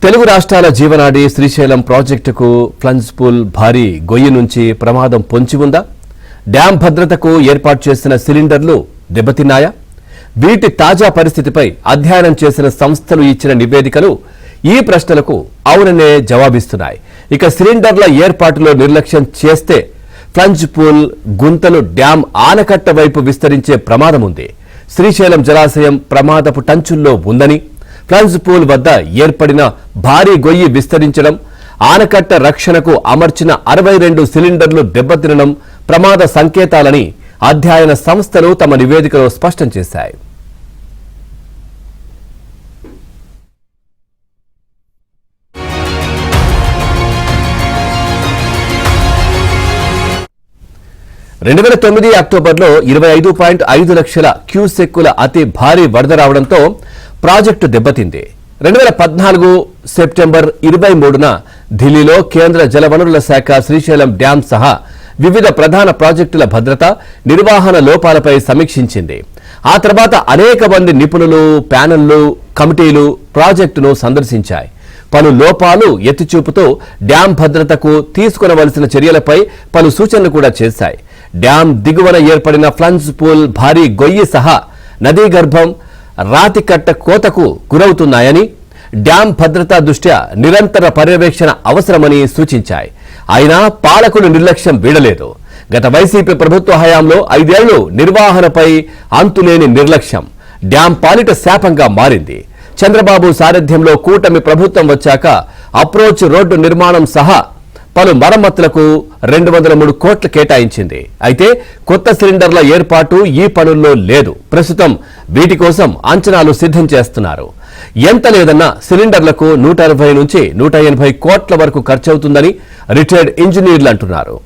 తెలుగు రాష్ట్రాల జీవనాడి శ్రీశైలం ప్రాజెక్టుకు ఫ్లన్స్ పూల్ భారీ గొయ్యి నుంచి ప్రమాదం పొంచి ఉందా? డ్యాం భద్రతకు ఏర్పాటు చేసిన సిలిండర్లు దెబ్బతిన్నాయా? వీటి తాజా పరిస్థితిపై అధ్యయనం చేసిన సంస్థలు ఇచ్చిన నివేదికలు ఈ ప్రశ్నలకు అవుననే జవాబిస్తున్నాయి. ఇక సిలిండర్ల ఏర్పాటులో నిర్లక్ష్యం చేస్తే ఫ్లన్స్ పూల్ గుంతలు డ్యాం ఆనకట్ట వైపు విస్తరించే ప్రమాదం ఉంది. శ్రీశైలం జలాశయం ప్రమాదపు టంచుల్లో ఉందని, ఫ్లన్స్ పూల్ వద్ద ఏర్పడిన భారీ గొయ్యి విస్తరించడం, ఆనకట్ట రక్షణకు అమర్చిన 62 సిలిండర్లు దెబ్బతినడం ప్రమాద సంకేతాలని అధ్యయన సంస్థలు తమ నివేదికలో స్పష్టం చేశాయి. అక్టోబర్లో 25.5 లక్షల క్యూసెక్కుల అతి భారీ వరద రావడంతో ప్రాజెక్టు దెబ్బతింది. 2014 సెప్టెంబర్ 23న ఢిల్లీలో కేంద్ర జలవనరుల శాఖ శ్రీశైలం డ్యాం సహా వివిధ ప్రధాన ప్రాజెక్టుల భద్రత, నిర్వహణ లోపాలపై సమీక్షించింది. ఆ తర్వాత అనేక మంది నిపుణులు, ప్యానెళ్లు, కమిటీలు ప్రాజెక్టును సందర్శించాయి. పలు లోపాలు ఎత్తిచూపుతూ డ్యాం భద్రతకు తీసుకునవలసిన చర్యలపై పలు సూచనలు కూడా చేశాయి. డ్యాం దిగువన ఏర్పడిన ఫ్లన్స్ పూల్ భారీ గొయ్యి సహా నదీ గర్భం రాతికట్ట కోతకు గురవుతున్నాయని, డ్యాం భద్రతా దృష్ట్యా నిరంతర పర్యవేక్షణ అవసరమని సూచించాయి. అయినా పాలకులు నిర్లక్ష్యం వీడలేదు. గత వైసీపీ ప్రభుత్వ హయాంలో 5 ఏళ్లు నిర్వహణపై అంతులేని నిర్లక్ష్యం డ్యాం పాలిట శాపంగా మారింది. చంద్రబాబు సారథ్యంలో కూటమి ప్రభుత్వం వచ్చాక అప్రోచ్ రోడ్డు నిర్మాణం సహా పలు మరమ్మతులకు 203 కోట్లు కేటాయించింది. అయితే కొత్త సిలిండర్ల ఏర్పాటు ఈ పనుల్లో లేదు. ప్రస్తుతం వీటి కోసం అంచనాలు సిద్ధం చేస్తున్నారు. ఎంత లేదన్నా సిలిండర్లకు 160 నుంచి 180 కోట్ల వరకు ఖర్చవుతుందని రిటైర్డ్ ఇంజనీర్లు అంటున్నారు.